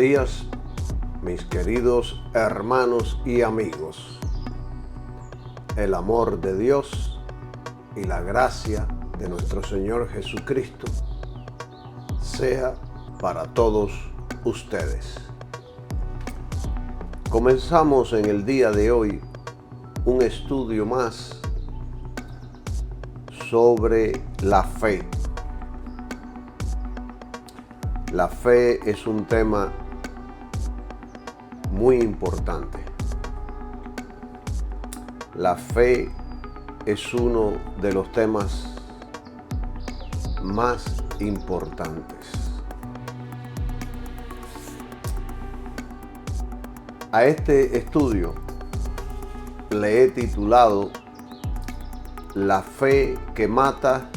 días, mis queridos hermanos y amigos. El amor de Dios y la gracia de nuestro Señor Jesucristo sea para todos ustedes. Comenzamos en el día de hoy un estudio más sobre la fe. La fe es un tema muy importante. La fe es uno de los temas más importantes. A este estudio le he titulado La fe que mata,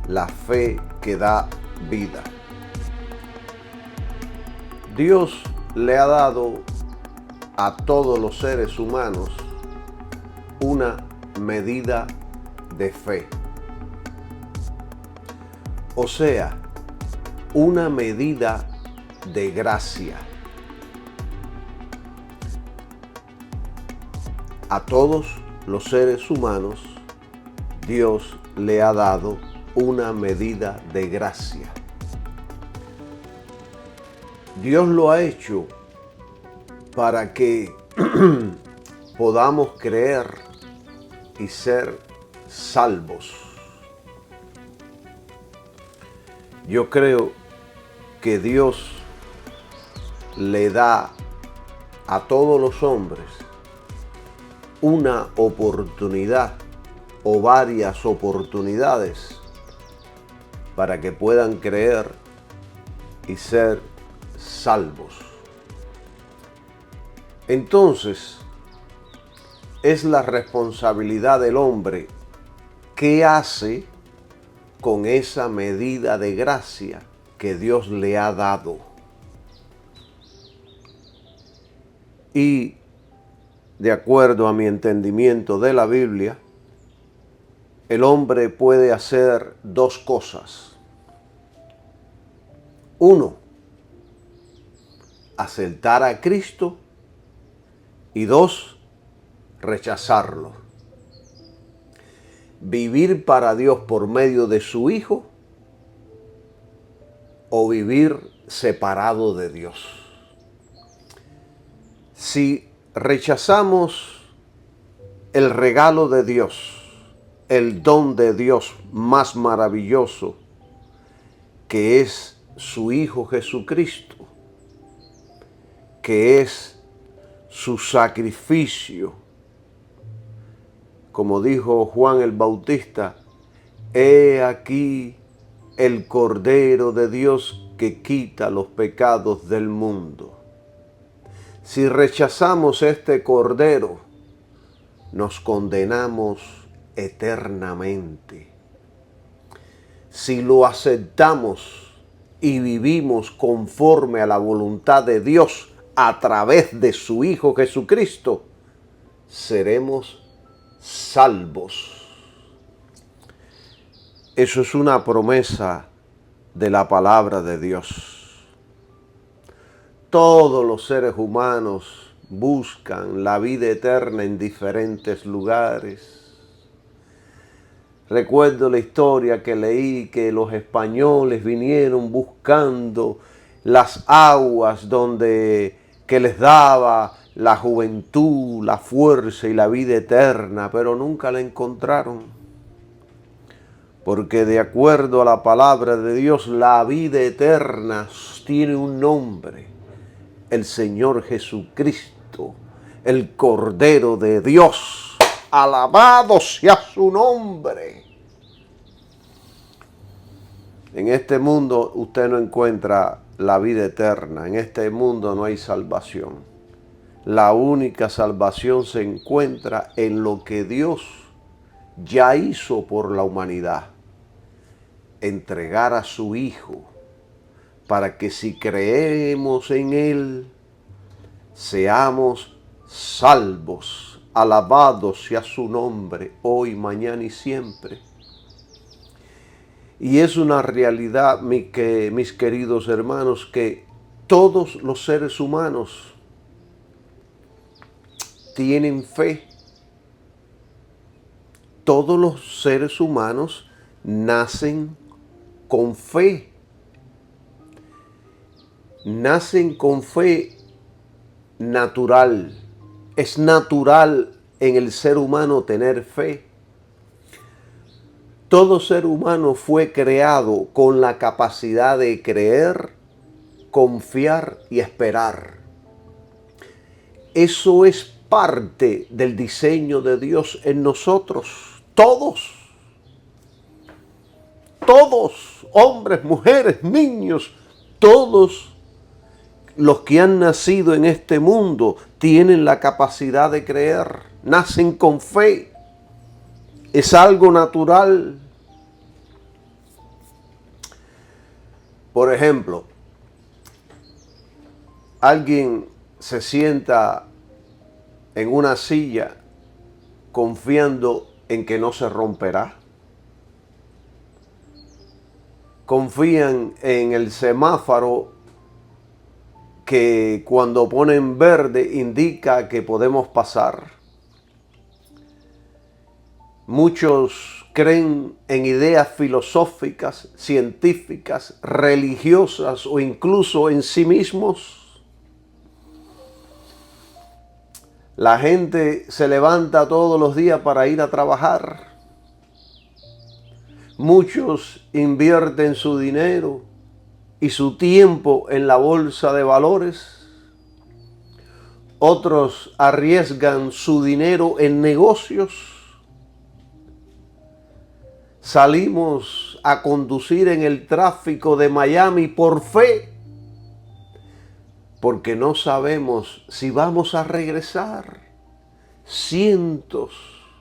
la fe que da vida. Dios le ha dado a todos los seres humanos una medida de fe. O sea, una medida de gracia. A todos los seres humanos, Dios le ha dado una medida de gracia. Dios lo ha hecho para que podamos creer y ser salvos. Yo creo que Dios le da a todos los hombres una oportunidad o varias oportunidades para que puedan creer y ser salvos. Entonces, es la responsabilidad del hombre qué hace con esa medida de gracia que Dios le ha dado. Y de acuerdo a mi entendimiento de la Biblia, el hombre puede hacer dos cosas. Uno, aceptar a Cristo, y dos, rechazarlo. Vivir para Dios por medio de su Hijo o vivir separado de Dios. Si rechazamos el regalo de Dios, el don de Dios más maravilloso, que es su Hijo Jesucristo, que es su sacrificio, como dijo Juan el Bautista, he aquí el Cordero de Dios que quita los pecados del mundo. Si rechazamos este Cordero, nos condenamos eternamente. Si lo aceptamos y vivimos conforme a la voluntad de Dios a través de su Hijo Jesucristo, seremos salvos. Eso es una promesa de la palabra de Dios. Todos los seres humanos buscan la vida eterna en diferentes lugares. Recuerdo la historia que leí que los españoles vinieron buscando las aguas que les daba la juventud, la fuerza y la vida eterna, pero nunca la encontraron. Porque de acuerdo a la palabra de Dios, la vida eterna tiene un nombre: el Señor Jesucristo, el Cordero de Dios. Alabado sea su nombre. En este mundo usted no encuentra la vida eterna. En este mundo no hay salvación. La única salvación se encuentra en lo que Dios ya hizo por la humanidad. Entregar a su Hijo para que si creemos en Él, seamos salvos. Alabado sea su nombre, hoy, mañana y siempre. Y es una realidad, mis queridos hermanos, que todos los seres humanos tienen fe. Todos los seres humanos nacen con fe. Nacen con fe natural. Es natural en el ser humano tener fe. Todo ser humano fue creado con la capacidad de creer, confiar y esperar. Eso es parte del diseño de Dios en nosotros. Todos, hombres, mujeres, niños, todos los que han nacido en este mundo tienen la capacidad de creer, nacen con fe. Es algo natural. Por ejemplo, alguien se sienta en una silla confiando en que no se romperá. Confían en el semáforo que cuando ponen verde indica que podemos pasar. Muchos creen en ideas filosóficas, científicas, religiosas o incluso en sí mismos. La gente se levanta todos los días para ir a trabajar. Muchos invierten su dinero y su tiempo en la bolsa de valores. Otros arriesgan su dinero en negocios. Salimos a conducir en el tráfico de Miami por fe, porque no sabemos si vamos a regresar. Cientos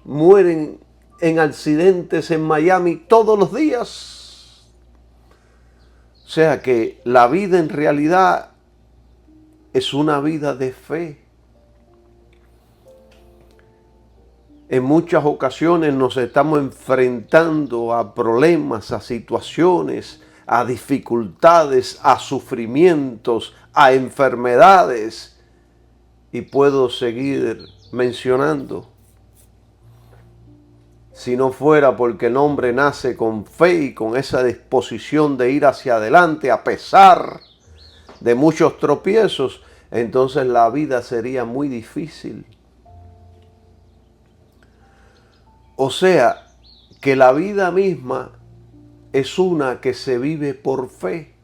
mueren en accidentes en Miami todos los días. O sea que la vida en realidad es una vida de fe. En muchas ocasiones nos estamos enfrentando a problemas, a situaciones, a dificultades, a sufrimientos, a enfermedades. Y puedo seguir mencionando. Si no fuera porque el hombre nace con fe y con esa disposición de ir hacia adelante a pesar de muchos tropiezos, entonces la vida sería muy difícil. O sea, que la vida misma es una que se vive por fe.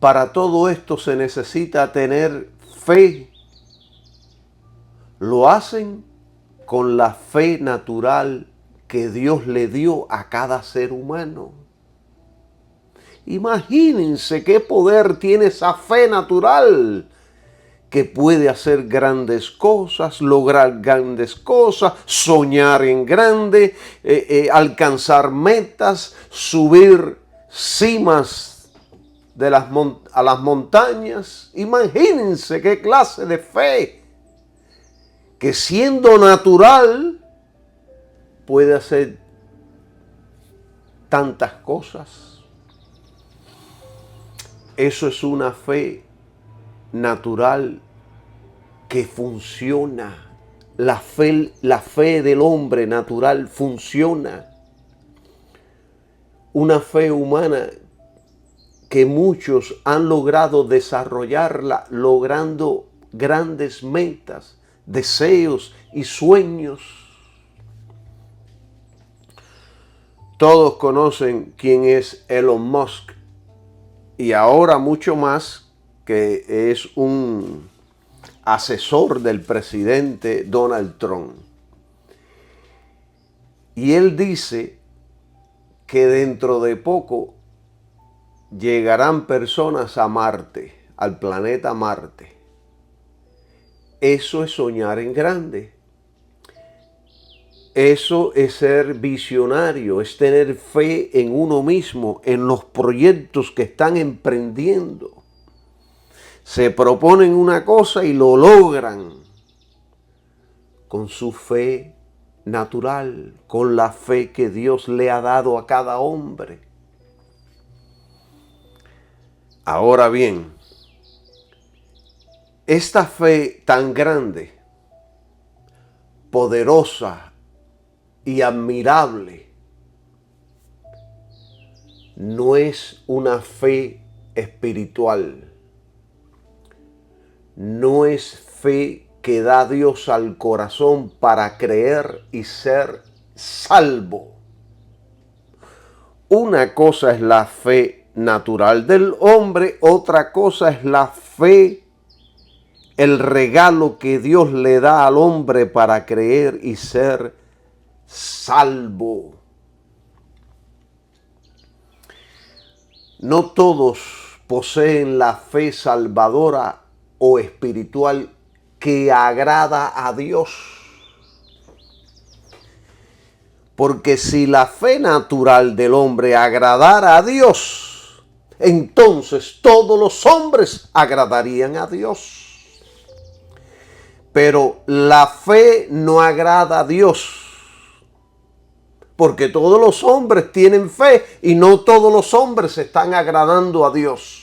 Para todo esto se necesita tener fe. Lo hacen con la fe natural que Dios le dio a cada ser humano. Imagínense qué poder tiene esa fe natural, que puede hacer grandes cosas, lograr grandes cosas, soñar en grande, alcanzar metas, subir cimas de a las montañas. Imagínense qué clase de fe, que siendo natural puede hacer tantas cosas. Eso es una fe natural que funciona. La fe del hombre natural funciona. Una fe humana que muchos han logrado desarrollarla, logrando grandes metas, deseos y sueños. Todos conocen quién es Elon Musk, y ahora mucho más, que es un asesor del presidente Donald Trump. Y él dice que dentro de poco llegarán personas a Marte, al planeta Marte. Eso es soñar en grande. Eso es ser visionario, es tener fe en uno mismo, en los proyectos que están emprendiendo. Se proponen una cosa y lo logran con su fe natural, con la fe que Dios le ha dado a cada hombre. Ahora bien, esta fe tan grande, poderosa y admirable, no es una fe espiritual, no es fe que da Dios al corazón para creer y ser salvo. Una cosa es la fe natural del hombre, otra cosa es la fe, el regalo que Dios le da al hombre para creer y ser salvo. No todos poseen la fe salvadora o espiritual que agrada a Dios. Porque si la fe natural del hombre agradara a Dios, entonces todos los hombres agradarían a Dios. Pero la fe no agrada a Dios. Porque todos los hombres tienen fe y no todos los hombres están agradando a Dios.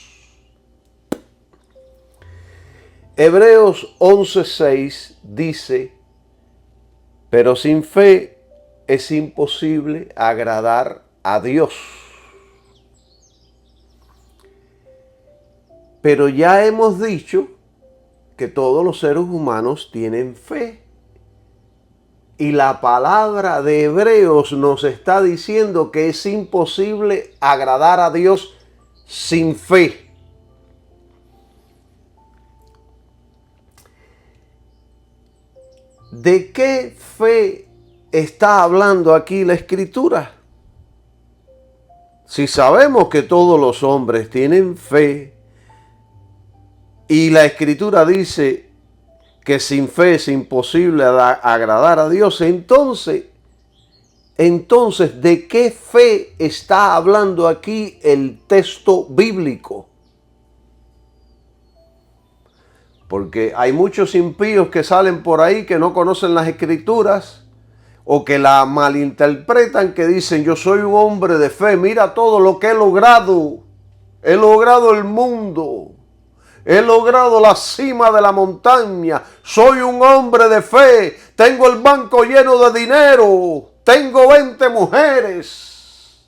Hebreos 11:6 dice, pero sin fe es imposible agradar a Dios. Pero ya hemos dicho que todos los seres humanos tienen fe. Y la palabra de Hebreos nos está diciendo que es imposible agradar a Dios sin fe. ¿De qué fe está hablando aquí la Escritura? Si sabemos que todos los hombres tienen fe y la Escritura dice que sin fe es imposible agradar a Dios, entonces, ¿de qué fe está hablando aquí el texto bíblico? Porque hay muchos impíos que salen por ahí que no conocen las Escrituras o que la malinterpretan, que dicen, yo soy un hombre de fe, mira todo lo que he logrado el mundo. He logrado la cima de la montaña. Soy un hombre de fe. Tengo el banco lleno de dinero. Tengo 20 mujeres.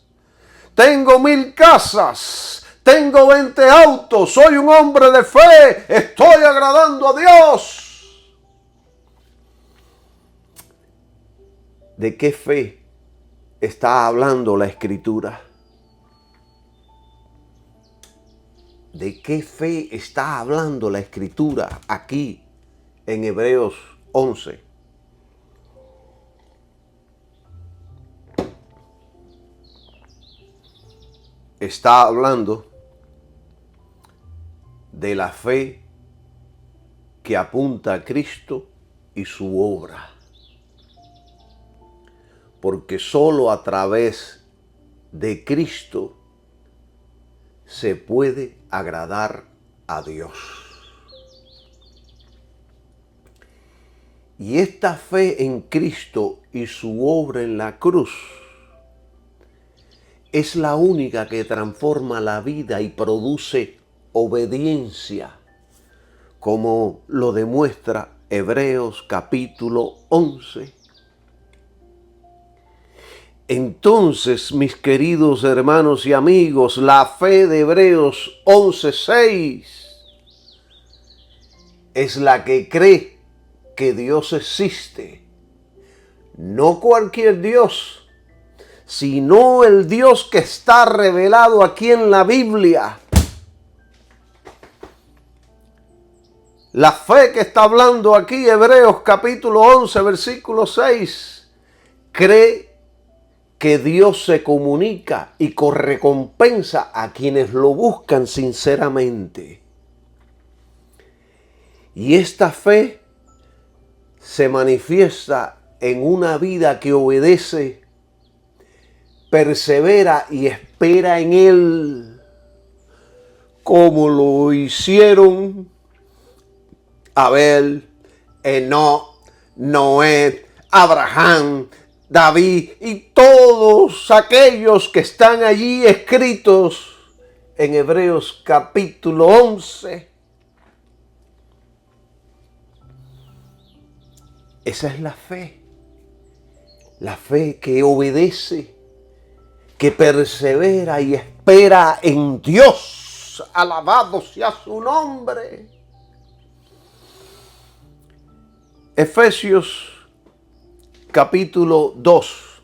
Tengo 1000 casas. Tengo 20 autos. Soy un hombre de fe. Estoy agradando a Dios. ¿De qué fe está hablando la Escritura? ¿De qué fe está hablando la Escritura aquí en Hebreos 11? Está hablando de la fe que apunta a Cristo y su obra. Porque solo a través de Cristo se puede agradar a Dios. Y esta fe en Cristo y su obra en la cruz es la única que transforma la vida y produce obediencia, como lo demuestra Hebreos capítulo 11. Entonces, mis queridos hermanos y amigos, la fe de Hebreos 11:6 es la que cree que Dios existe. No cualquier Dios, sino el Dios que está revelado aquí en la Biblia. La fe que está hablando aquí, Hebreos capítulo 11, versículo 6, cree que Dios se comunica y recompensa a quienes lo buscan sinceramente. Y esta fe se manifiesta en una vida que obedece, persevera y espera en Él, como lo hicieron Abel, Enoc, Noé, Abraham, David y todos aquellos que están allí escritos en Hebreos capítulo 11. Esa es la fe que obedece, que persevera y espera en Dios. Alabado sea su nombre. Efesios capítulo 2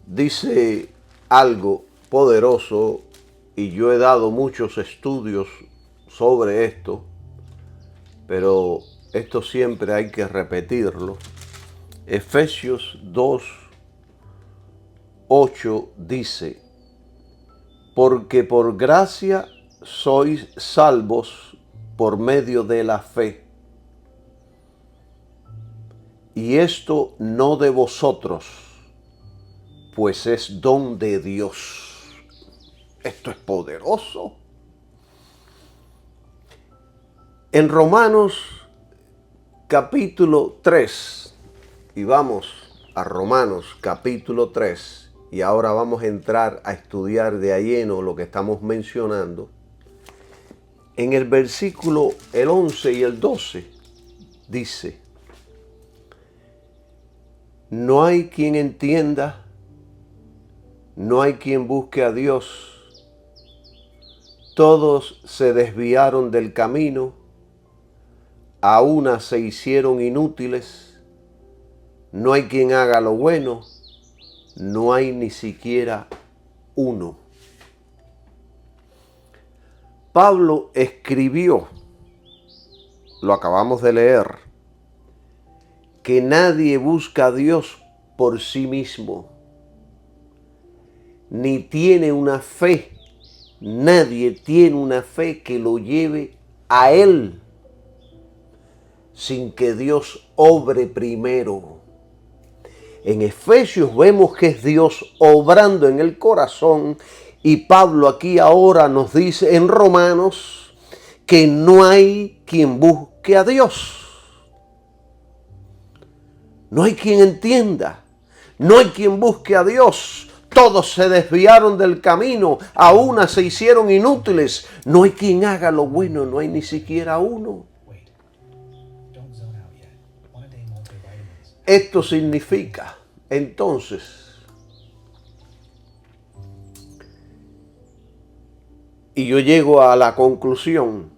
dice algo poderoso, y yo he dado muchos estudios sobre esto, pero esto siempre hay que repetirlo. Efesios 2:8 dice: porque por gracia sois salvos por medio de la fe. Y esto no de vosotros, pues es don de Dios. Esto es poderoso. En Romanos capítulo 3, y vamos a Romanos capítulo 3, y ahora vamos a entrar a estudiar de a lleno lo que estamos mencionando. En el versículo el 11 y el 12 dice: no hay quien entienda, no hay quien busque a Dios. Todos se desviaron del camino, a una se hicieron inútiles. No hay quien haga lo bueno, no hay ni siquiera uno. Pablo escribió, lo acabamos de leer, que nadie busca a Dios por sí mismo, ni tiene una fe. Nadie tiene una fe que lo lleve a Él sin que Dios obre primero. En Efesios vemos que es Dios obrando en el corazón, y Pablo aquí ahora nos dice en Romanos que no hay quien busque a Dios. No hay quien entienda, no hay quien busque a Dios. Todos se desviaron del camino, a una se hicieron inútiles. No hay quien haga lo bueno, no hay ni siquiera uno. Esto significa, entonces, y yo llego a la conclusión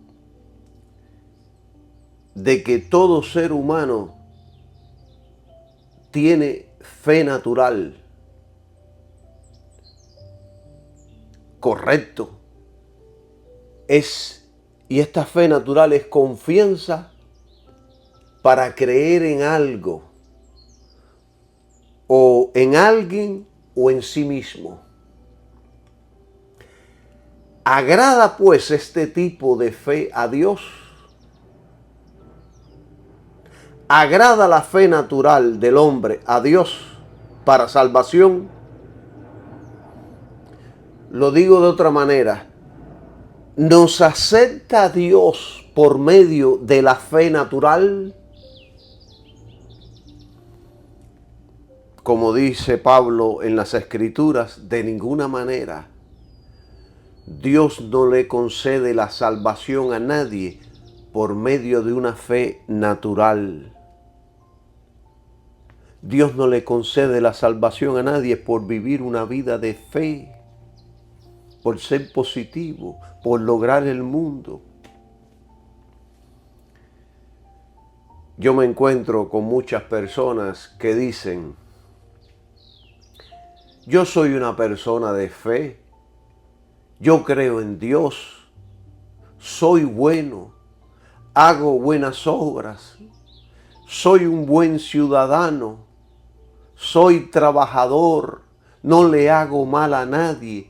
de que todo ser humano tiene fe natural. Correcto. Y esta fe natural es confianza para creer en algo, o en alguien, o en sí mismo. ¿Agrada pues este tipo de fe a Dios? ¿Agrada la fe natural del hombre a Dios para salvación? Lo digo de otra manera. ¿Nos acepta Dios por medio de la fe natural? Como dice Pablo en las Escrituras, de ninguna manera. Dios no le concede la salvación a nadie por medio de una fe natural. Dios no le concede la salvación a nadie por vivir una vida de fe, por ser positivo, por lograr el mundo. Yo me encuentro con muchas personas que dicen: yo soy una persona de fe, yo creo en Dios, soy bueno, hago buenas obras, soy un buen ciudadano, soy trabajador, no le hago mal a nadie,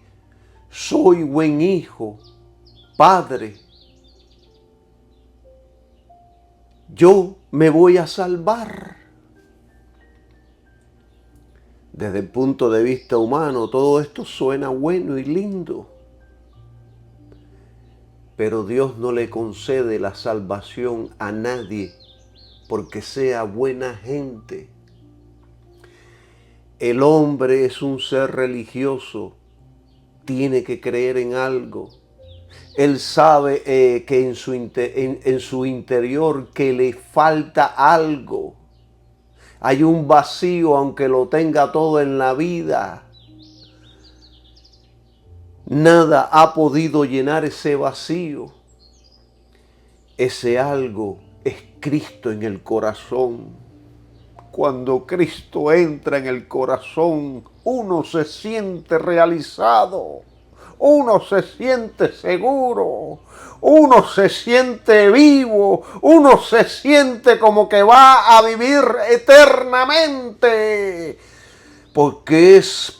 soy buen hijo, padre. Yo me voy a salvar. Desde el punto de vista humano, todo esto suena bueno y lindo. Pero Dios no le concede la salvación a nadie porque sea buena gente. El hombre es un ser religioso tiene que creer en algo. Él sabe que en su interior que le falta algo. Hay un vacío aunque lo tenga todo en la vida. Nada ha podido llenar ese vacío. Ese algo es Cristo en el corazón. Cuando Cristo entra en el corazón, uno se siente realizado, uno se siente seguro, uno se siente vivo, uno se siente como que va a vivir eternamente. Porque es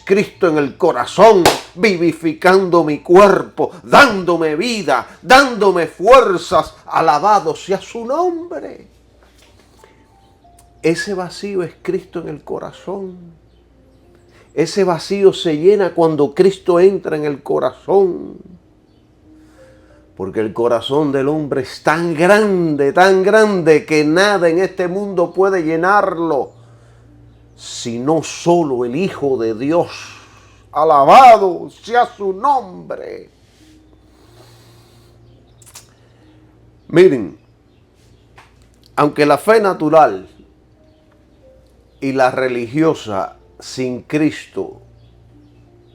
Cristo en el corazón, vivificando mi cuerpo, dándome vida, dándome fuerzas. Alabado sea su nombre. Ese vacío es Cristo en el corazón. Ese vacío se llena cuando Cristo entra en el corazón. Porque el corazón del hombre es tan grande que nada en este mundo puede llenarlo, sino solo el Hijo de Dios. Alabado sea su nombre. Miren, aunque la fe natural y la religiosa sin Cristo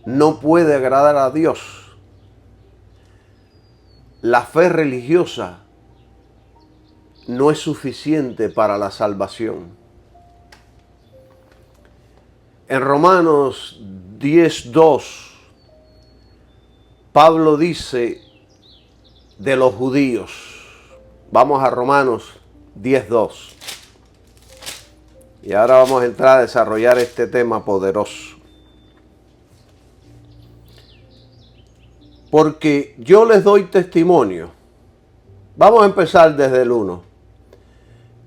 no puede agradar a Dios, la fe religiosa no es suficiente para la salvación. En Romanos 10:2, Pablo dice de los judíos. Vamos a Romanos 10:2. Y ahora vamos a entrar a desarrollar este tema poderoso. Porque yo les doy testimonio. Vamos a empezar desde el 1.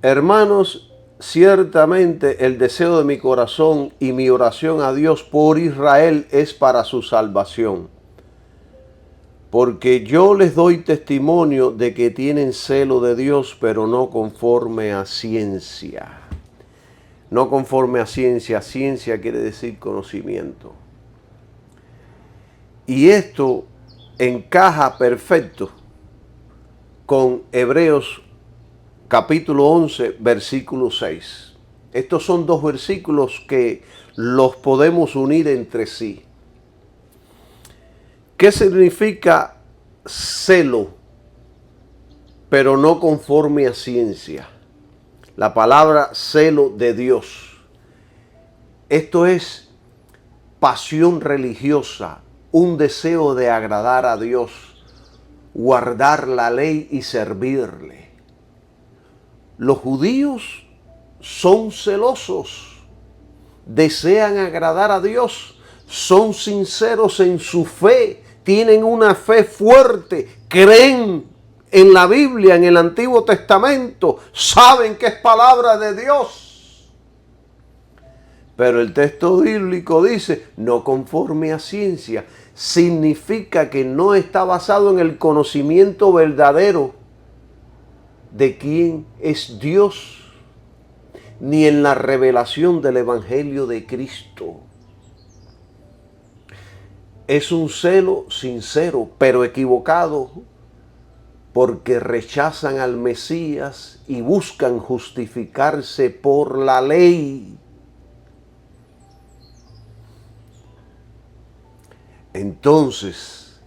Hermanos, ciertamente el deseo de mi corazón y mi oración a Dios por Israel es para su salvación. Porque yo les doy testimonio de que tienen celo de Dios, pero no conforme a ciencia. No conforme a ciencia. Ciencia quiere decir conocimiento. Y esto encaja perfecto con Hebreos capítulo 11, versículo 6. Estos son dos versículos que los podemos unir entre sí. ¿Qué significa celo, pero no conforme a ciencia? La palabra celo de Dios. Esto es pasión religiosa, un deseo de agradar a Dios, guardar la ley y servirle. Los judíos son celosos, desean agradar a Dios, son sinceros en su fe, tienen una fe fuerte, creen en la Biblia, en el Antiguo Testamento, saben que es palabra de Dios. Pero el texto bíblico dice, no conforme a ciencia, significa que no está basado en el conocimiento verdadero de quién es Dios, ni en la revelación del Evangelio de Cristo. Es un celo sincero, pero equivocado, porque rechazan al Mesías y buscan justificarse por la ley. Entonces,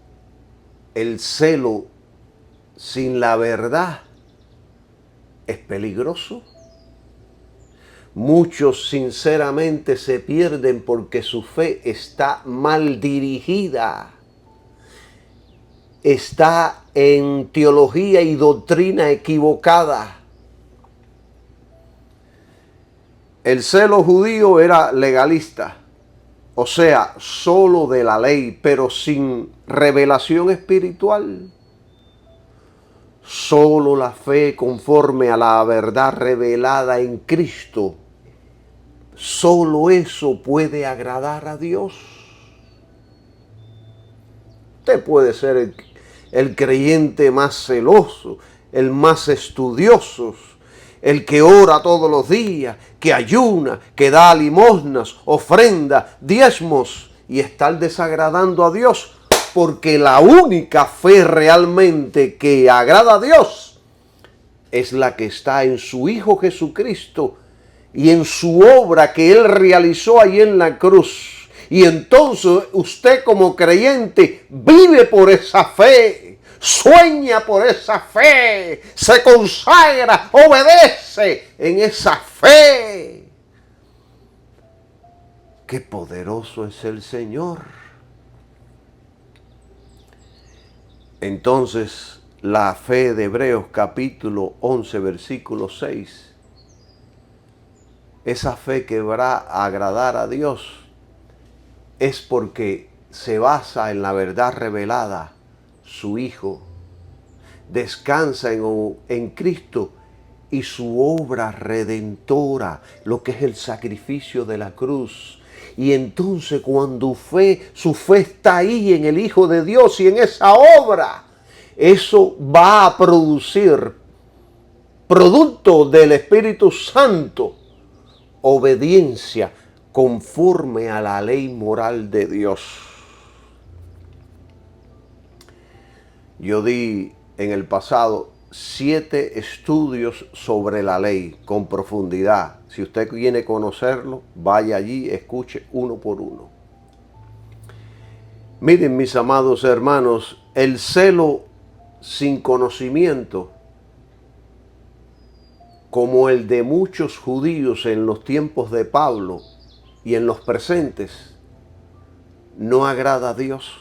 el celo sin la verdad es peligroso. Muchos sinceramente se pierden porque su fe está mal dirigida. Está en teología y doctrina equivocada. El celo judío era legalista, o sea, solo de la ley, pero sin revelación espiritual. Solo la fe conforme a la verdad revelada en Cristo. Solo eso puede agradar a Dios. Usted puede ser el creyente más celoso, el más estudioso, el que ora todos los días, que ayuna, que da limosnas, ofrenda, diezmos, y estar desagradando a Dios, porque la única fe realmente que agrada a Dios es la que está en su Hijo Jesucristo y en su obra que Él realizó ahí en la cruz. Y entonces usted como creyente vive por esa fe, sueña por esa fe, se consagra, obedece en esa fe. ¡Qué poderoso es el Señor! Entonces, la fe de Hebreos capítulo 11, versículo 6, esa fe que va a agradar a Dios es porque se basa en la verdad revelada, su Hijo, descansa en Cristo y su obra redentora, lo que es el sacrificio de la cruz. Y entonces cuando su fe está ahí en el Hijo de Dios y en esa obra, eso va a producir, producto del Espíritu Santo, obediencia conforme a la ley moral de Dios. Yo di en el pasado 7 estudios sobre la ley con profundidad. Si usted quiere conocerlo, vaya allí, escuche uno por uno. Miren, mis amados hermanos, el celo sin conocimiento, como el de muchos judíos en los tiempos de Pablo y en los presentes, no agrada a Dios,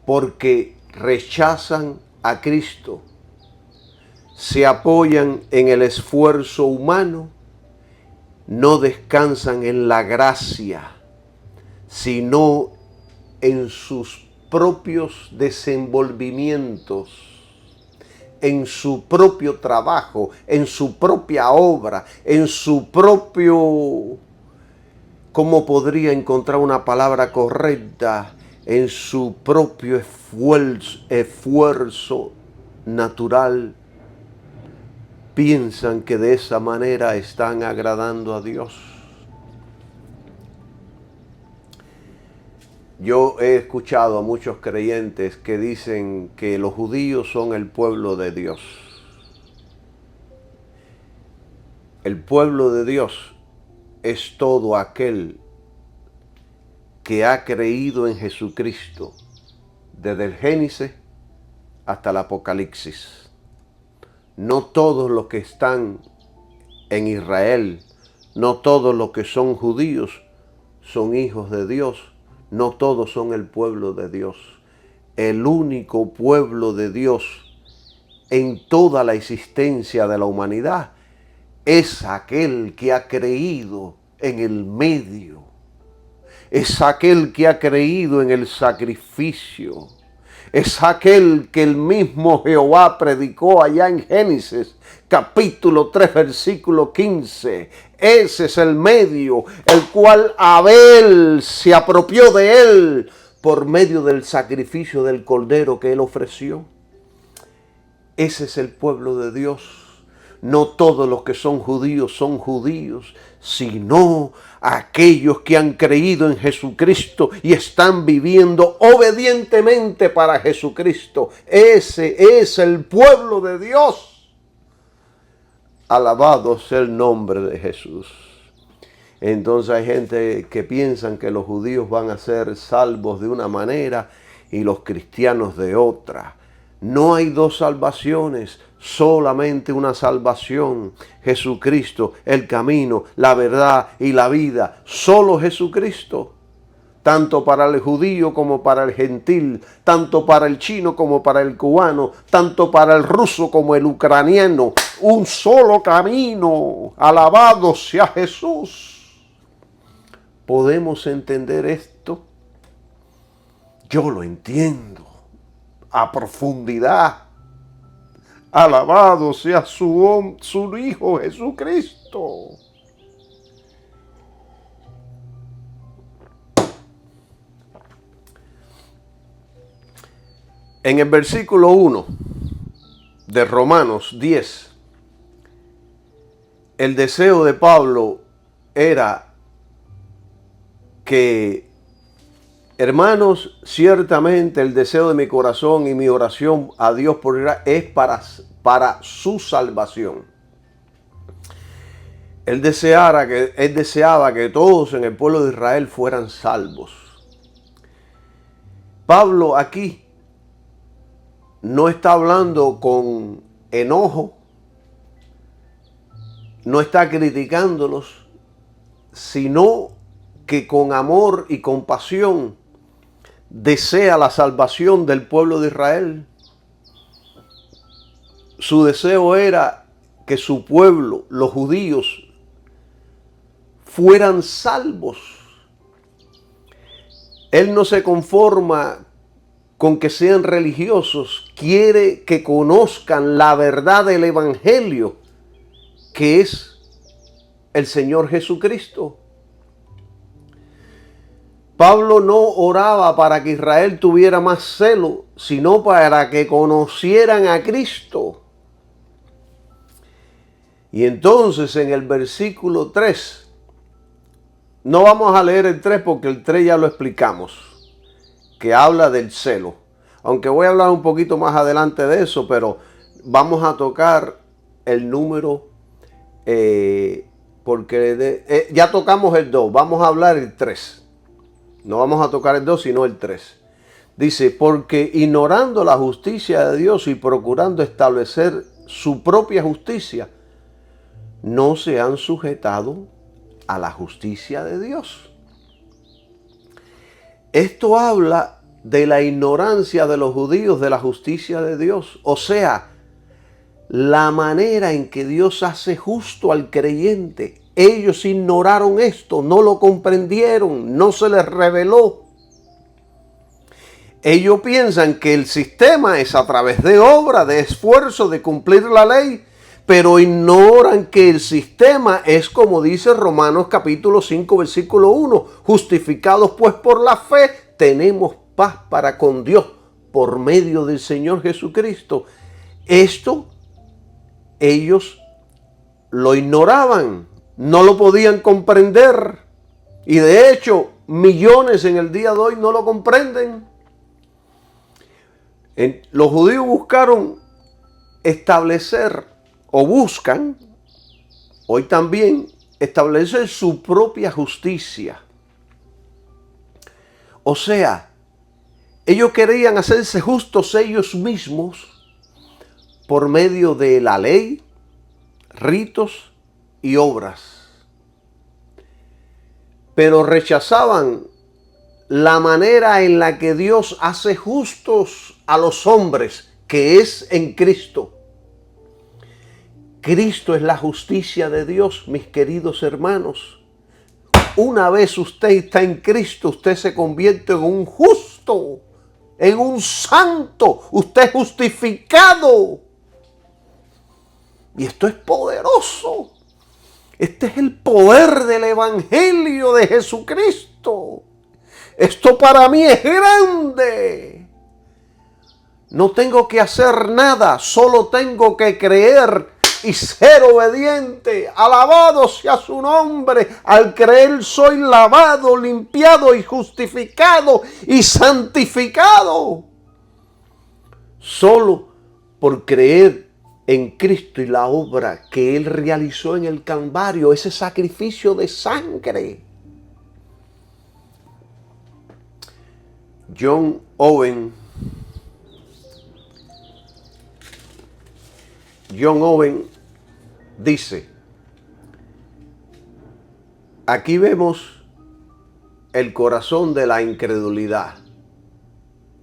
porque rechazan a Cristo, se apoyan en el esfuerzo humano, no descansan en la gracia, sino en sus propios desenvolvimientos, en su propio trabajo, en su propia obra, en su propio, ¿cómo podría encontrar una palabra correcta? En su propio esfuerzo natural, piensan que de esa manera están agradando a Dios. Yo he escuchado a muchos creyentes que dicen que los judíos son el pueblo de Dios. El pueblo de Dios es todo aquel que ha creído en Jesucristo, desde el Génesis hasta el Apocalipsis. No todos los que están en Israel, no todos los que son judíos son hijos de Dios, no todos son el pueblo de Dios. El único pueblo de Dios en toda la existencia de la humanidad es aquel que ha creído en el medio. Es aquel que ha creído en el sacrificio. Es aquel que el mismo Jehová predicó allá en Génesis, capítulo 3, versículo 15. Ese es el medio, el cual Abel se apropió de él por medio del sacrificio del cordero que él ofreció. Ese es el pueblo de Dios. No todos los que son judíos, sino aquellos que han creído en Jesucristo y están viviendo obedientemente para Jesucristo. Ese es el pueblo de Dios. Alabado sea el nombre de Jesús. Entonces hay gente que piensan que los judíos van a ser salvos de una manera y los cristianos de otra. No hay dos salvaciones, solamente una salvación. Jesucristo, el camino, la verdad y la vida. Solo Jesucristo. Tanto para el judío como para el gentil, tanto para el chino como para el cubano, tanto para el ruso como el ucraniano. Un solo camino. Alabado sea Jesús. ¿Podemos entender esto? Yo lo entiendo a profundidad. Alabado sea su Hijo Jesucristo. En el versículo 1 de Romanos 10, el deseo de Pablo era que, hermanos, ciertamente el deseo de mi corazón y mi oración a Dios por Israel es para su salvación. Él deseaba que todos en el pueblo de Israel fueran salvos. Pablo aquí no está hablando con enojo, no está criticándolos, sino que con amor y compasión desea la salvación del pueblo de Israel. Su deseo era que su pueblo, los judíos, fueran salvos. Él no se conforma con que sean religiosos, quiere que conozcan la verdad del Evangelio, que es el Señor Jesucristo. Pablo no oraba para que Israel tuviera más celo, sino para que conocieran a Cristo. Y entonces en el versículo 3, no vamos a leer el 3 porque el 3 ya lo explicamos, que habla del celo. Aunque voy a hablar un poquito más adelante de eso, pero vamos a tocar el número, porque ya tocamos el 2, vamos a hablar el 3. No vamos a tocar el 2, sino el 3. Dice, porque ignorando la justicia de Dios y procurando establecer su propia justicia, no se han sujetado a la justicia de Dios. Esto habla de la ignorancia de los judíos de la justicia de Dios. O sea, la manera en que Dios hace justo al creyente. Ellos ignoraron esto, no lo comprendieron, no se les reveló. Ellos piensan que el sistema es a través de obra, de esfuerzo, de cumplir la ley, pero ignoran que el sistema es como dice Romanos capítulo 5 versículo 1, justificados pues por la fe, tenemos paz para con Dios por medio del Señor Jesucristo. Esto ellos lo ignoraban, no lo podían comprender y de hecho millones en el día de hoy no lo comprenden. Los judíos buscaron establecer o buscan, hoy también, establecer su propia justicia. O sea, ellos querían hacerse justos ellos mismos por medio de la ley, ritos y obras. Pero rechazaban la manera en la que Dios hace justos a los hombres, que es en Cristo. Cristo es la justicia de Dios, mis queridos hermanos. Una vez usted está en Cristo, usted se convierte en un justo, en un santo. Usted es justificado. Y esto es poderoso. Este es el poder del Evangelio de Jesucristo. Esto para mí es grande. No tengo que hacer nada, solo tengo que creer y ser obediente. Alabado sea su nombre. Al creer soy lavado, limpiado y justificado y santificado. Solo por creer en Cristo y la obra que Él realizó en el Calvario, ese sacrificio de sangre. John Owen dice, aquí vemos el corazón de la incredulidad,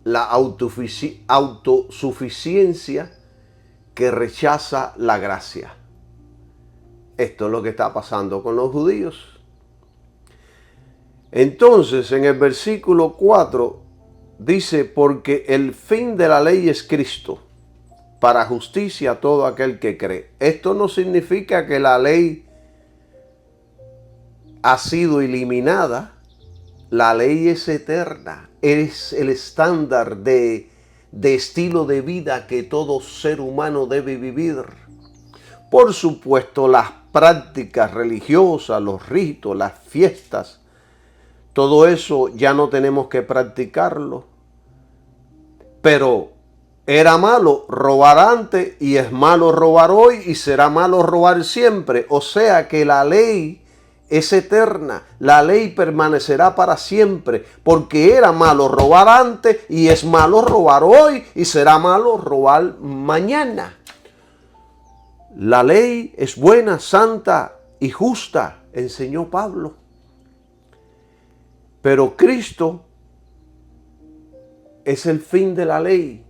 la autosuficiencia que rechaza la gracia. Esto es lo que está pasando con los judíos. Entonces, en el versículo 4 dice, porque el fin de la ley es Cristo, para justicia a todo aquel que cree. Esto no significa que la ley ha sido eliminada. La ley es eterna. Es el estándar de estilo de vida que todo ser humano debe vivir. Por supuesto, las prácticas religiosas, los ritos, las fiestas, Todo eso ya no tenemos que practicarlo. Pero era malo robar antes y es malo robar hoy y será malo robar siempre. O sea que la ley es eterna, la ley permanecerá para siempre, porque era malo robar antes y es malo robar hoy y será malo robar mañana. La ley es buena, santa y justa, enseñó Pablo. Pero Cristo es el fin de la ley.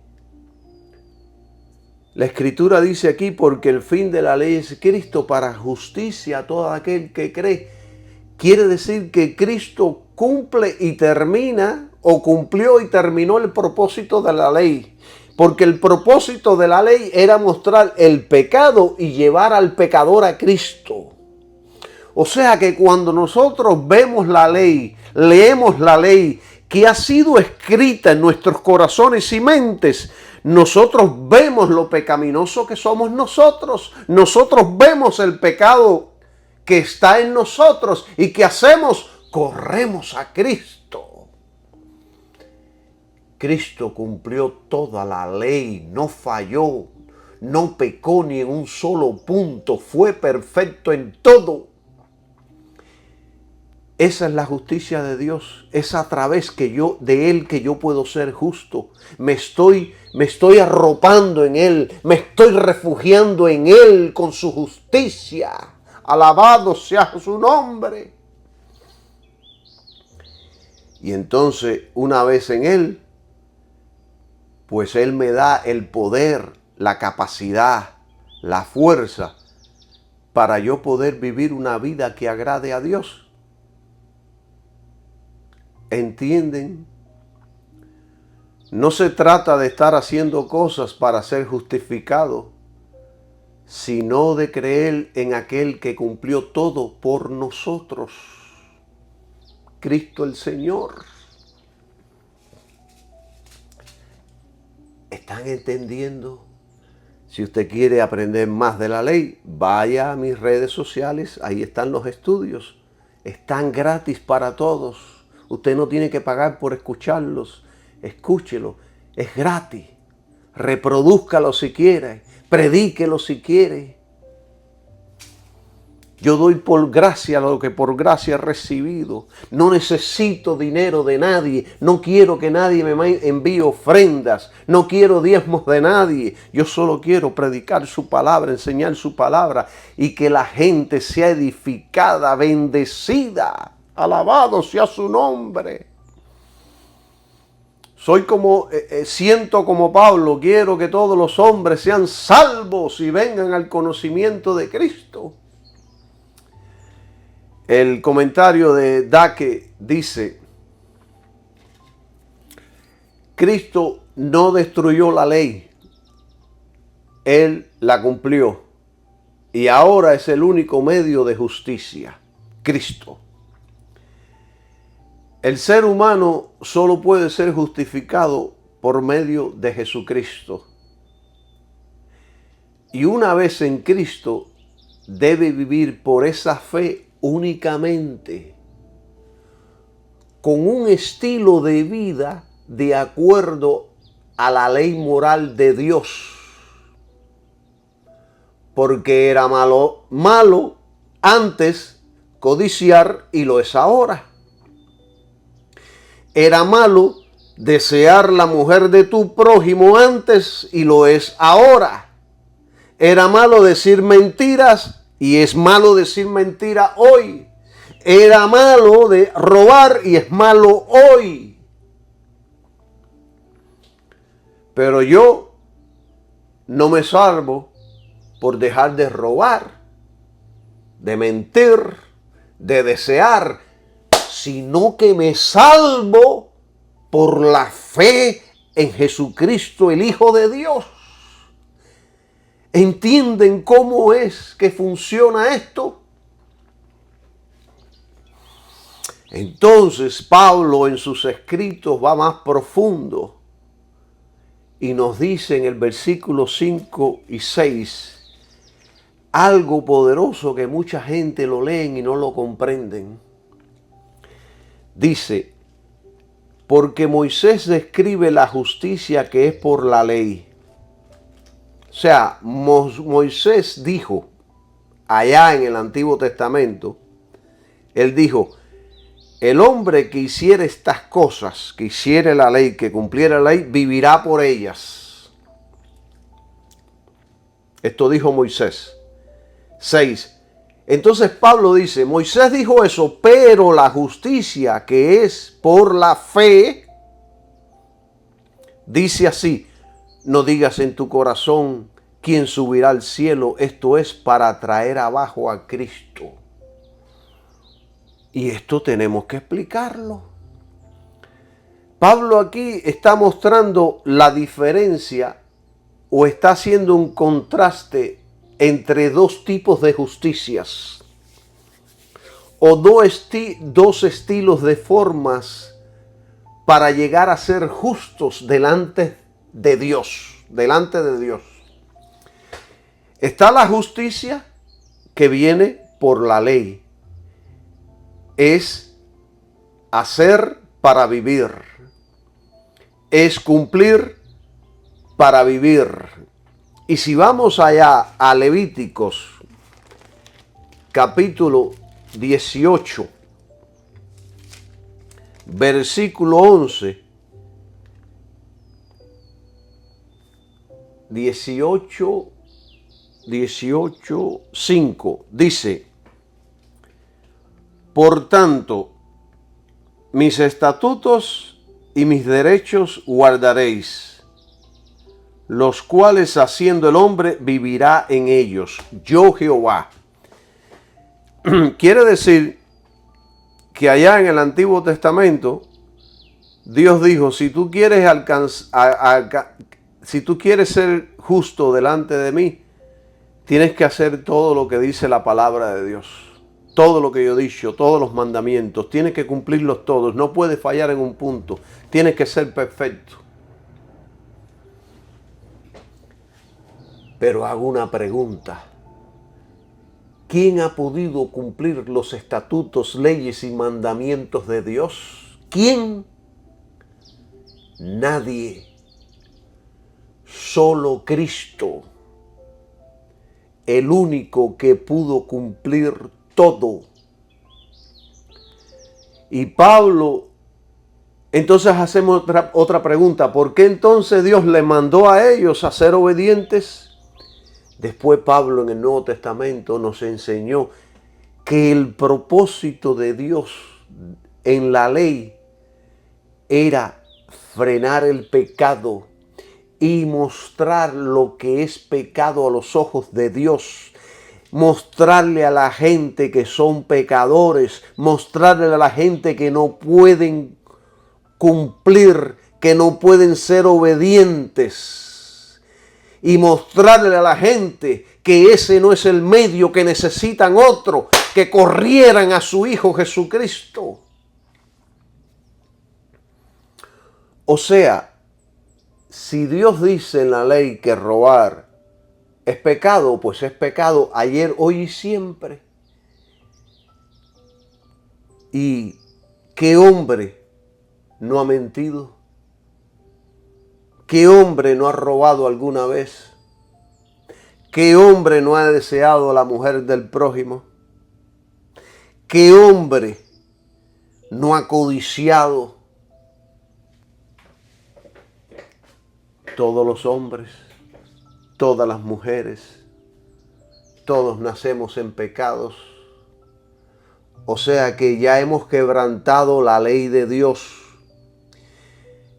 La Escritura dice aquí, porque el fin de la ley es Cristo para justicia a todo aquel que cree. Quiere decir que Cristo cumple y termina, o cumplió y terminó el propósito de la ley. Porque el propósito de la ley era mostrar el pecado y llevar al pecador a Cristo. O sea que cuando nosotros vemos la ley, leemos la ley que ha sido escrita en nuestros corazones y mentes, nosotros vemos lo pecaminoso que somos nosotros. Nosotros vemos el pecado que está en nosotros y ¿qué hacemos? Corremos a Cristo. Cristo cumplió toda la ley, no falló, no pecó ni en un solo punto, fue perfecto en todo. Esa es la justicia de Dios. Es a través de Él que yo puedo ser justo. Me estoy arropando en Él. Me estoy refugiando en Él con su justicia. Alabado sea su nombre. Y entonces, una vez en Él, pues Él me da el poder, la capacidad, la fuerza para yo poder vivir una vida que agrade a Dios. ¿Entienden? No se trata de estar haciendo cosas para ser justificado, sino de creer en aquel que cumplió todo por nosotros, Cristo el Señor. ¿Están entendiendo? Si usted quiere aprender más de la ley, vaya a mis redes sociales, ahí están los estudios, están gratis para todos. Usted no tiene que pagar por escucharlos. Escúchelo. Es gratis. Reprodúzcalo si quiere. Predíquelo si quiere. Yo doy por gracia lo que por gracia he recibido. No necesito dinero de nadie. No quiero que nadie me envíe ofrendas. No quiero diezmos de nadie. Yo solo quiero predicar su palabra, enseñar su palabra y que la gente sea edificada, bendecida. Alabado sea su nombre. Siento como Pablo, quiero que todos los hombres sean salvos y vengan al conocimiento de Cristo. El comentario de Dake dice, Cristo no destruyó la ley, Él la cumplió y ahora es el único medio de justicia, Cristo. El ser humano solo puede ser justificado por medio de Jesucristo. Y una vez en Cristo, debe vivir por esa fe únicamente, con un estilo de vida de acuerdo a la ley moral de Dios. Porque era malo antes codiciar y lo es ahora. Era malo desear la mujer de tu prójimo antes y lo es ahora. Era malo decir mentiras y es malo decir mentira hoy. Era malo de robar y es malo hoy. Pero yo no me salvo por dejar de robar, de mentir, de desear, sino que me salvo por la fe en Jesucristo, el Hijo de Dios. ¿Entienden cómo es que funciona esto? Entonces Pablo en sus escritos va más profundo y nos dice en el versículo 5 y 6 algo poderoso que mucha gente lo leen y no lo comprenden. dice, porque Moisés describe la justicia que es por la ley. O sea, Moisés dijo, allá en el Antiguo Testamento, él dijo, el hombre que hiciera estas cosas, que hiciera la ley, que cumpliera la ley, vivirá por ellas. Esto dijo Moisés. 6. Entonces Pablo dice, Moisés dijo eso, pero la justicia que es por la fe, dice así, no digas en tu corazón quién subirá al cielo, esto es para traer abajo a Cristo. Y esto tenemos que explicarlo. Pablo aquí está mostrando la diferencia o está haciendo un contraste entre dos tipos de justicias o dos estilos de formas para llegar a ser justos delante de Dios. Está la justicia que viene por la ley. Es hacer para vivir. Es cumplir para vivir. Y si vamos allá a Levíticos, capítulo 18, versículo 11, 5, dice, por tanto, mis estatutos y mis derechos guardaréis, los cuales haciendo el hombre vivirá en ellos, yo Jehová. Quiere decir que allá en el Antiguo Testamento, Dios dijo, si tú quieres si tú quieres ser justo delante de mí, tienes que hacer todo lo que dice la palabra de Dios. Todo lo que yo he dicho, todos los mandamientos, tienes que cumplirlos todos. No puedes fallar en un punto. Tienes que ser perfecto. Pero hago una pregunta. ¿Quién ha podido cumplir los estatutos, leyes y mandamientos de Dios? ¿Quién? Nadie. Solo Cristo. El único que pudo cumplir todo. Y Pablo, entonces hacemos otra pregunta. ¿Por qué entonces Dios le mandó a ellos a ser obedientes? Después Pablo en el Nuevo Testamento nos enseñó que el propósito de Dios en la ley era frenar el pecado y mostrar lo que es pecado a los ojos de Dios. Mostrarle a la gente que son pecadores, mostrarle a la gente que no pueden cumplir, que no pueden ser obedientes. Y mostrarle a la gente que ese no es el medio, que necesitan otro, que corrieran a su Hijo Jesucristo. O sea, si Dios dice en la ley que robar es pecado, pues es pecado ayer, hoy y siempre. ¿Y qué hombre no ha mentido? ¿Qué hombre no ha robado alguna vez? ¿Qué hombre no ha deseado a la mujer del prójimo? ¿Qué hombre no ha codiciado? Todos los hombres, todas las mujeres, todos nacemos en pecados. O sea que ya hemos quebrantado la ley de Dios.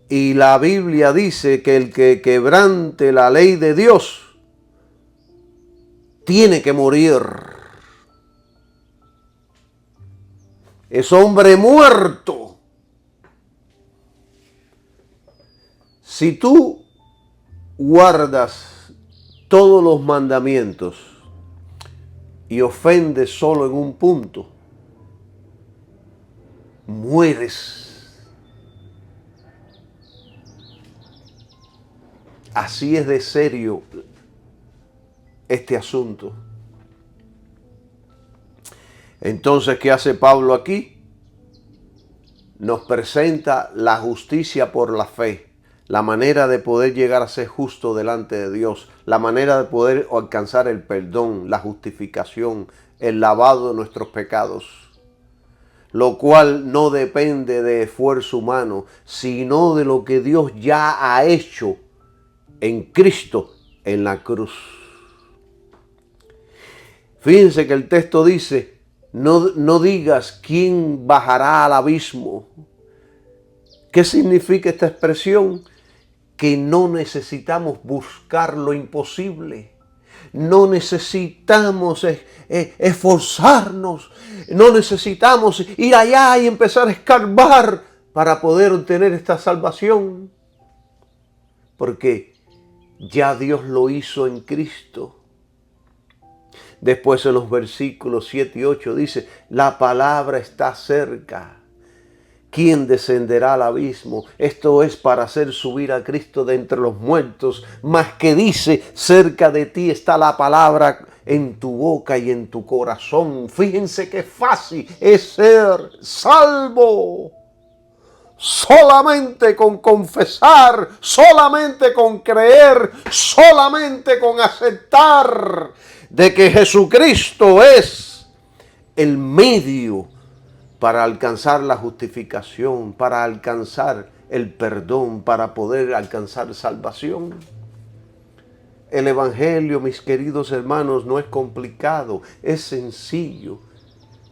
Y la Biblia dice que el que quebrante la ley de Dios tiene que morir. Es hombre muerto. Si tú guardas todos los mandamientos y ofendes solo en un punto, mueres. Así es de serio este asunto. Entonces, ¿qué hace Pablo aquí? nos presenta la justicia por la fe, la manera de poder llegar a ser justo delante de Dios, la manera de poder alcanzar el perdón, la justificación, el lavado de nuestros pecados, lo cual no depende de esfuerzo humano, sino de lo que Dios ya ha hecho en Cristo en la cruz. Fíjense que el texto dice, no digas quién bajará al abismo. ¿Qué significa esta expresión? Que no necesitamos buscar lo imposible. No necesitamos esforzarnos. No necesitamos ir allá y empezar a escarbar para poder obtener esta salvación. Porque ya Dios lo hizo en Cristo. Después en los versículos 7 y 8 dice, la palabra está cerca. ¿Quién descenderá al abismo? Esto es para hacer subir a Cristo de entre los muertos. Mas que dice, cerca de ti está la palabra en tu boca y en tu corazón. Fíjense qué fácil es ser salvo. Solamente con confesar, solamente con creer, solamente con aceptar de que Jesucristo es el medio para alcanzar la justificación, para alcanzar el perdón, para poder alcanzar salvación. El Evangelio, mis queridos hermanos, no es complicado, es sencillo.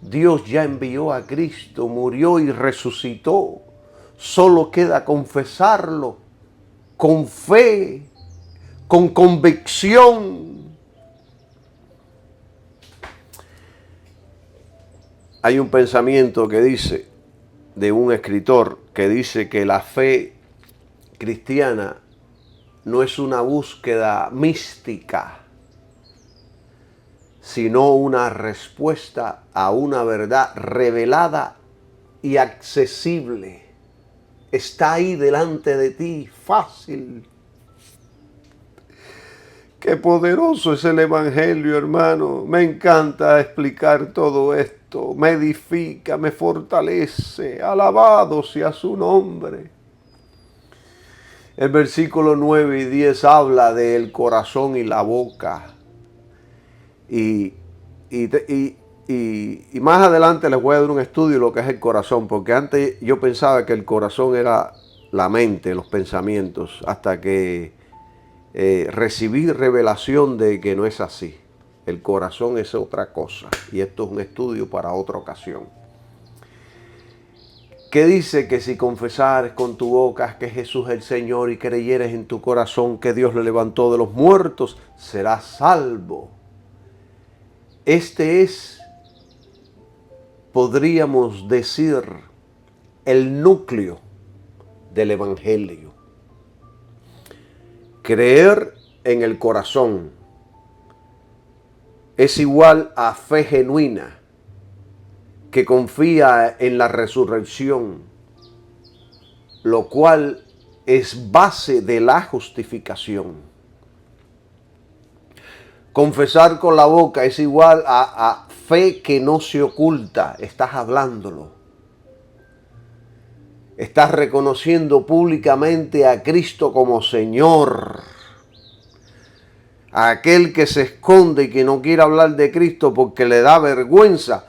Dios ya envió a Cristo, murió y resucitó. Solo queda confesarlo con fe, con convicción. Hay un pensamiento que dice, de un escritor, que dice que la fe cristiana no es una búsqueda mística, sino una respuesta a una verdad revelada y accesible. Está ahí delante de ti, fácil. Qué poderoso es el Evangelio, hermano. Me encanta explicar todo esto. Me edifica, me fortalece. Alabado sea su nombre. El versículo 9 y 10 habla del corazón y la boca. Y más adelante les voy a dar un estudio de lo que es el corazón, porque antes yo pensaba que el corazón era la mente, los pensamientos, hasta que recibí revelación de que no es así. El corazón es otra cosa, y esto es un estudio para otra ocasión. Que dice que si confesares con tu boca que Jesús es el Señor y creyeres en tu corazón que Dios le levantó de los muertos, serás salvo. Este es, podríamos decir, el núcleo del Evangelio. Creer en el corazón es igual a fe genuina que confía en la resurrección, lo cual es base de la justificación. Confesar con la boca es igual a fe que no se oculta, estás hablándolo. Estás reconociendo públicamente a Cristo como Señor. A aquel que se esconde y que no quiere hablar de Cristo porque le da vergüenza,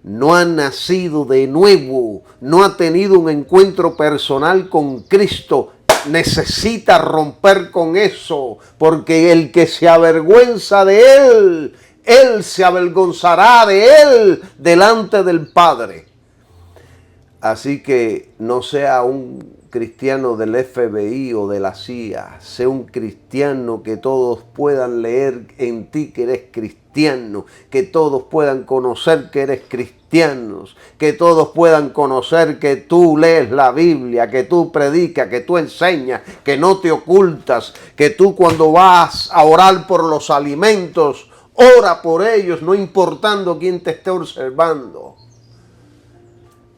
no ha nacido de nuevo, no ha tenido un encuentro personal con Cristo. Necesita romper con eso, porque el que se avergüenza de Él, Él se avergonzará de Él delante del Padre. Así que no sea un cristiano del FBI o de la CIA, sea un cristiano que todos puedan leer en ti que eres cristiano, que todos puedan conocer que eres cristiano, que todos puedan conocer que tú lees la Biblia, que tú predicas, que tú enseñas, que no te ocultas, que tú cuando vas a orar por los alimentos, ora por ellos, no importando quién te esté observando.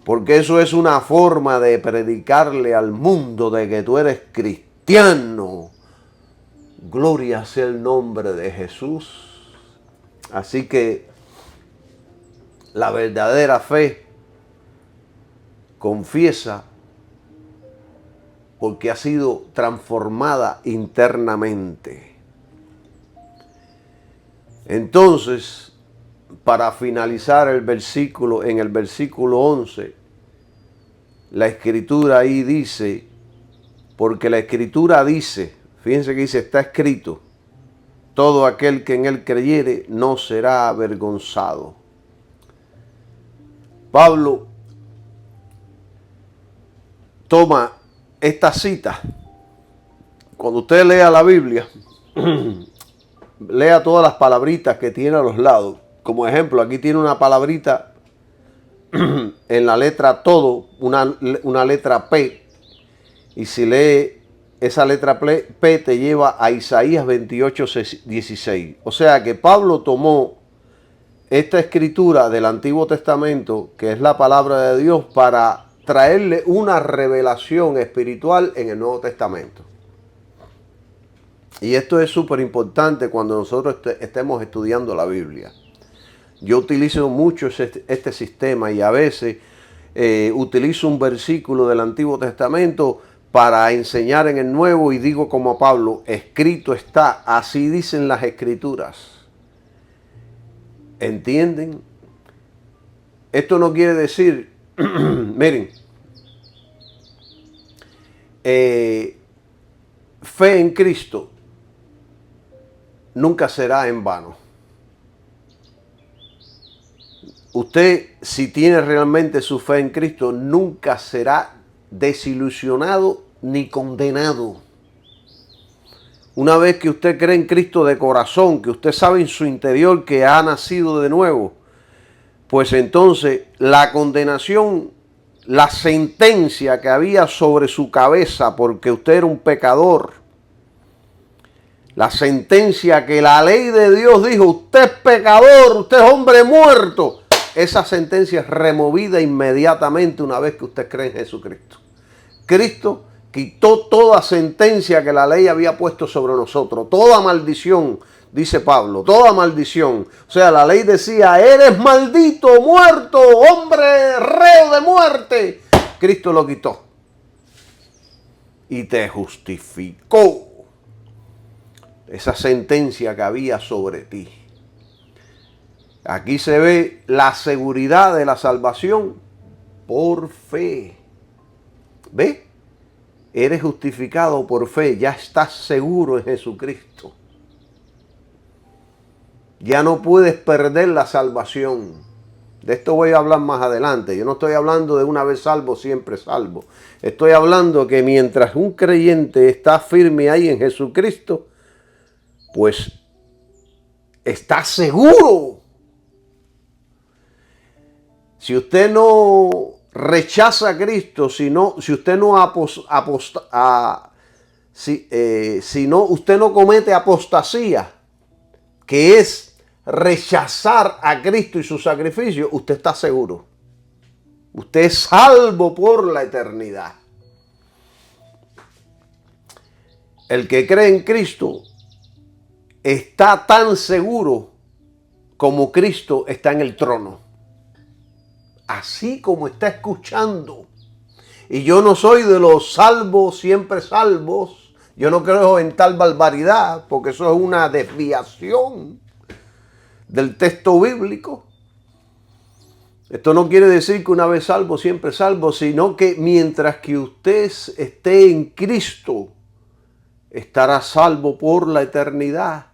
Porque eso es una forma de predicarle al mundo de que tú eres cristiano. Gloria sea el nombre de Jesús. Así que la verdadera fe confiesa porque ha sido transformada internamente. Entonces, para finalizar el versículo, en el versículo 11, la Escritura ahí dice, porque la Escritura dice, fíjense que dice, está escrito, todo aquel que en él creyere no será avergonzado. Pablo toma esta cita. Cuando usted lea la Biblia, lea todas las palabritas que tiene a los lados. Como ejemplo, aquí tiene una palabrita en la letra todo, una letra P. Y si lee esa letra P, te lleva a Isaías 28:16. O sea que Pablo tomó esta escritura del Antiguo Testamento, que es la palabra de Dios, para traerle una revelación espiritual en el Nuevo Testamento. Y esto es súper importante cuando nosotros estemos estudiando la Biblia. Yo utilizo mucho este sistema y a veces utilizo un versículo del Antiguo Testamento para enseñar en el Nuevo y digo como Pablo, escrito está, así dicen las Escrituras. ¿Entienden? Esto no quiere decir, miren, fe en Cristo nunca será en vano. Usted, si tiene realmente su fe en Cristo, nunca será desilusionado ni condenado. Una vez que usted cree en Cristo de corazón, que usted sabe en su interior que ha nacido de nuevo, pues entonces la condenación, la sentencia que había sobre su cabeza porque usted era un pecador, la sentencia que la ley de Dios dijo, usted es pecador, usted es hombre muerto, esa sentencia es removida inmediatamente una vez que usted cree en Jesucristo. Cristo quitó toda sentencia que la ley había puesto sobre nosotros, toda maldición, dice Pablo, toda maldición. O sea, la ley decía, eres maldito, muerto, hombre, reo de muerte. Cristo lo quitó y te justificó esa sentencia que había sobre ti. Aquí se ve la seguridad de la salvación por fe. ¿Ve? Eres justificado por fe, ya estás seguro en Jesucristo. Ya no puedes perder la salvación. De esto voy a hablar más adelante. Yo no estoy hablando de una vez salvo, siempre salvo. Estoy hablando que mientras un creyente está firme ahí en Jesucristo, pues está seguro. Si usted no rechaza a Cristo, si usted no usted no comete apostasía, que es rechazar a Cristo y su sacrificio, usted está seguro. Usted es salvo por la eternidad. El que cree en Cristo está tan seguro como Cristo está en el trono. Así como está escuchando. Y yo no soy de los salvos, siempre salvos. Yo no creo en tal barbaridad, porque eso es una desviación del texto bíblico. Esto no quiere decir que una vez salvo, siempre salvo, sino que mientras que usted esté en Cristo, estará salvo por la eternidad.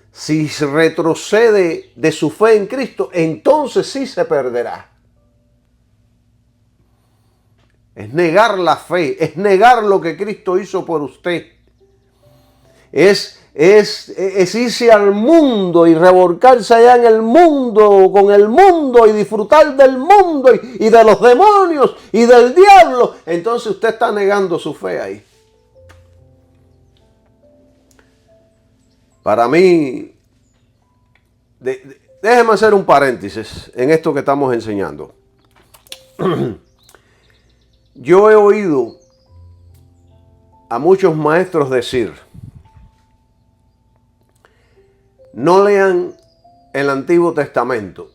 Si retrocede de su fe en Cristo, entonces sí se perderá. Es negar la fe, es negar lo que Cristo hizo por usted. Es irse al mundo y revolcarse allá en el mundo, con el mundo y disfrutar del mundo y de los demonios y del diablo. Entonces usted está negando su fe ahí. Para mí, déjeme hacer un paréntesis en esto que estamos enseñando. Yo he oído a muchos maestros decir, no lean el Antiguo Testamento,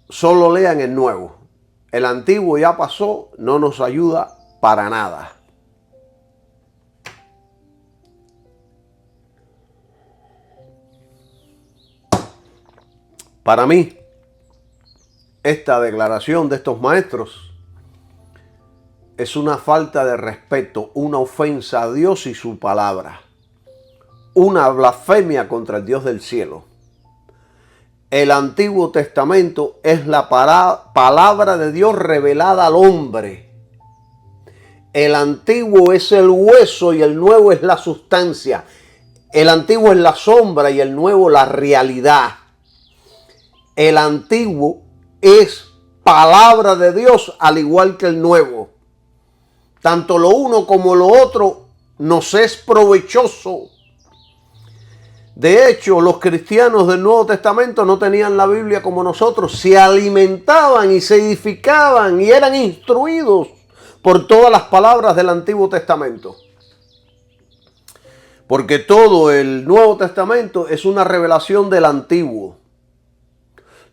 solo lean el Nuevo. el antiguo ya pasó, no nos ayuda para nada. Para mí, esta declaración de estos maestros es una falta de respeto, una ofensa a Dios y su palabra, una blasfemia contra el Dios del cielo. El Antiguo Testamento es la palabra de Dios revelada al hombre. El Antiguo es el hueso y el Nuevo es la sustancia. El Antiguo es la sombra y el Nuevo la realidad. El Antiguo es palabra de Dios al igual que el Nuevo. Tanto lo uno como lo otro nos es provechoso. De hecho, los cristianos del Nuevo Testamento no tenían la Biblia como nosotros. Se alimentaban y se edificaban y eran instruidos por todas las palabras del Antiguo Testamento. Porque todo el Nuevo Testamento es una revelación del Antiguo.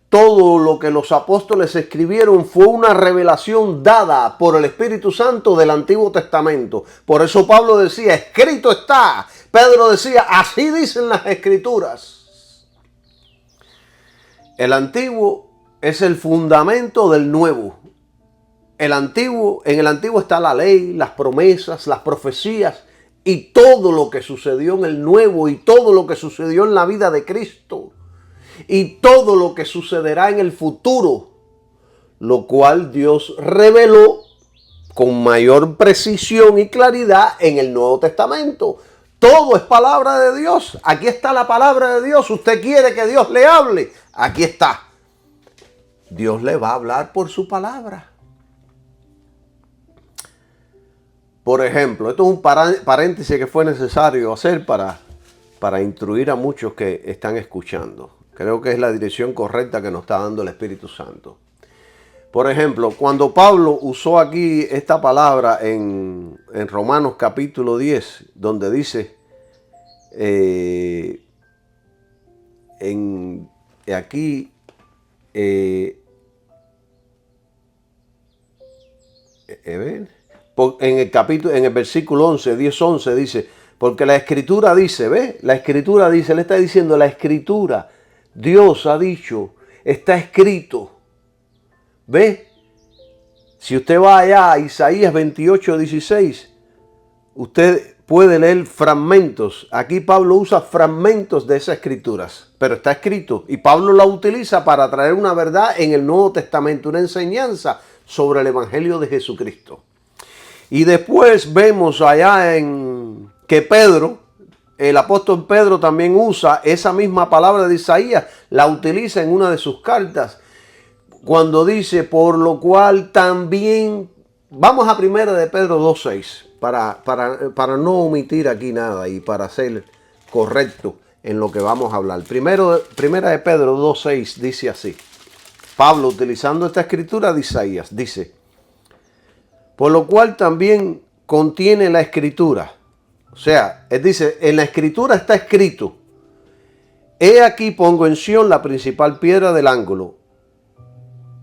Todo lo que los apóstoles escribieron fue una revelación dada por el Espíritu Santo del Antiguo Testamento. Por eso Pablo decía, escrito está. Pedro decía, así dicen las Escrituras. El Antiguo es el fundamento del Nuevo. En el Antiguo está la ley, las promesas, las profecías y todo lo que sucedió en el Nuevo y todo lo que sucedió en la vida de Cristo. Y todo lo que sucederá en el futuro, lo cual Dios reveló con mayor precisión y claridad en el Nuevo Testamento. Todo es palabra de Dios. Aquí está la palabra de Dios. Usted quiere que Dios le hable. Aquí está. Dios le va a hablar por su palabra. Por ejemplo, esto es un paréntesis que fue necesario hacer para instruir a muchos que están escuchando. Creo que es la dirección correcta que nos está dando el Espíritu Santo. Por ejemplo, cuando Pablo usó aquí esta palabra en Romanos capítulo 10, donde dice, en el versículo 11, 10:11 dice, porque la Escritura dice, ¿ve? La Escritura dice, le está diciendo la Escritura. Dios ha dicho, está escrito. ¿Ve? Si usted va allá a Isaías 28:16, usted puede leer fragmentos. Aquí Pablo usa fragmentos de esas escrituras, pero está escrito. Y Pablo la utiliza para traer una verdad en el Nuevo Testamento, una enseñanza sobre el Evangelio de Jesucristo. Y después vemos allá que Pedro, el apóstol Pedro también usa esa misma palabra de Isaías, la utiliza en una de sus cartas, cuando dice, por lo cual también, vamos a primera de Pedro 2:6, para no omitir aquí nada y para ser correcto en lo que vamos a hablar. Primera de Pedro 2:6 dice así, Pablo utilizando esta escritura de Isaías, dice, por lo cual también contiene la escritura. O sea, él dice, en la Escritura está escrito, he aquí pongo en Sión la principal piedra del ángulo,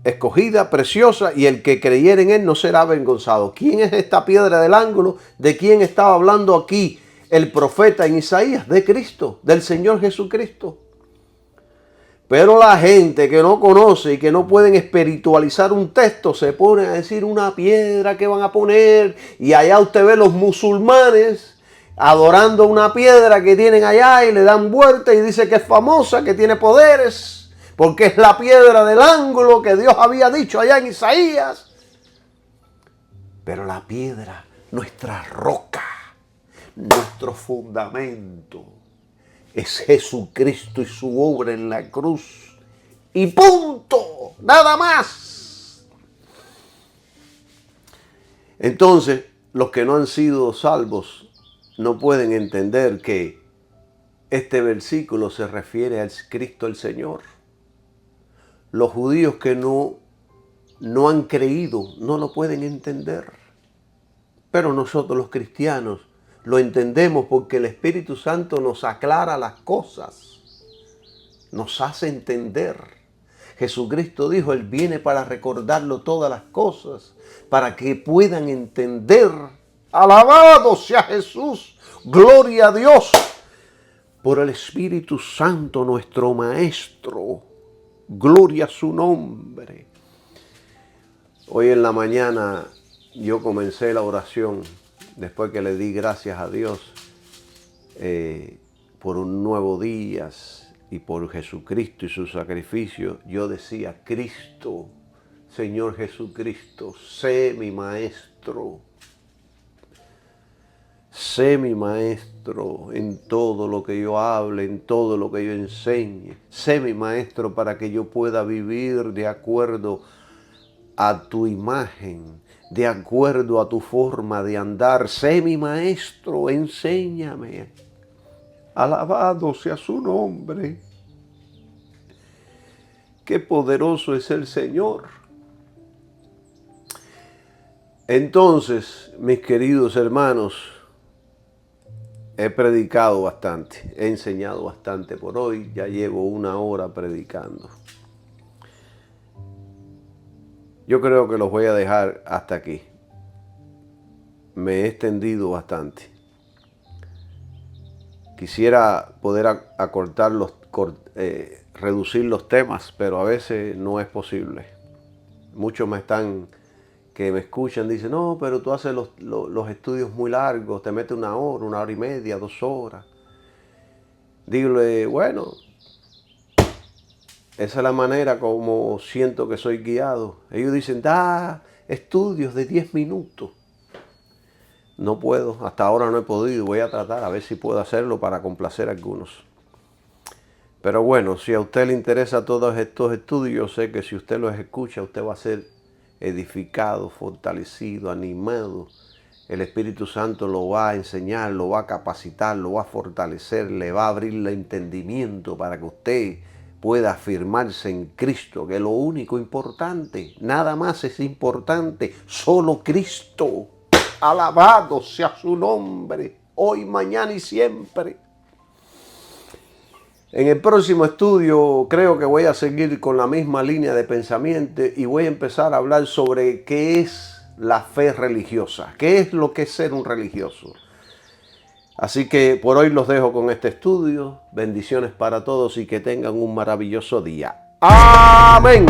escogida, preciosa, y el que creyere en él no será avergonzado. ¿Quién es esta piedra del ángulo? ¿De quién estaba hablando aquí el profeta en Isaías? De Cristo, del Señor Jesucristo. Pero la gente que no conoce y que no pueden espiritualizar un texto se pone a decir una piedra que van a poner, y allá usted ve los musulmanes adorando una piedra que tienen allá y le dan vuelta y dice que es famosa, que tiene poderes, porque es la piedra del ángulo que Dios había dicho allá en Isaías. Pero la piedra, nuestra roca, nuestro fundamento, es Jesucristo y su obra en la cruz. Y punto, nada más. Entonces, los que no han sido salvos no pueden entender que este versículo se refiere al Cristo el Señor. Los judíos que no han creído no lo pueden entender. Pero nosotros los cristianos lo entendemos porque el Espíritu Santo nos aclara las cosas, nos hace entender. Jesucristo dijo, Él viene para recordarlo todas las cosas, para que puedan entender. Alabado sea Jesús, gloria a Dios, por el Espíritu Santo, nuestro Maestro. Gloria a su nombre. Hoy en la mañana yo comencé la oración, después que le di gracias a Dios por un nuevo día y por Jesucristo y su sacrificio. Yo decía, Cristo, Señor Jesucristo, sé mi Maestro. Sé mi Maestro en todo lo que yo hable, en todo lo que yo enseñe. Sé mi Maestro para que yo pueda vivir de acuerdo a tu imagen, de acuerdo a tu forma de andar. Sé mi Maestro, enséñame. Alabado sea su nombre. Qué poderoso es el Señor. Entonces, mis queridos hermanos, he predicado bastante, he enseñado bastante por hoy, ya llevo 1 hora predicando. Yo creo que los voy a dejar hasta aquí. Me he extendido bastante. Quisiera poder acortar reducir los temas, pero a veces no es posible. Muchos que me escuchan, dicen, no, pero tú haces los estudios muy largos, te metes 1 hora, 1 hora y media, 2 horas. Dígale, bueno, esa es la manera como siento que soy guiado. Ellos dicen, da estudios de 10 minutos. No puedo, hasta ahora no he podido, voy a tratar a ver si puedo hacerlo para complacer a algunos. Pero bueno, si a usted le interesa todos estos estudios, yo sé que si usted los escucha, usted va a ser edificado, fortalecido, animado. El Espíritu Santo lo va a enseñar, lo va a capacitar, lo va a fortalecer, le va a abrir el entendimiento para que usted pueda afirmarse en Cristo, que es lo único importante, nada más es importante, solo Cristo. Alabado sea su nombre, hoy, mañana y siempre. En el próximo estudio creo que voy a seguir con la misma línea de pensamiento y voy a empezar a hablar sobre qué es la fe religiosa, qué es lo que es ser un religioso. Así que por hoy los dejo con este estudio. Bendiciones para todos y que tengan un maravilloso día. Amén.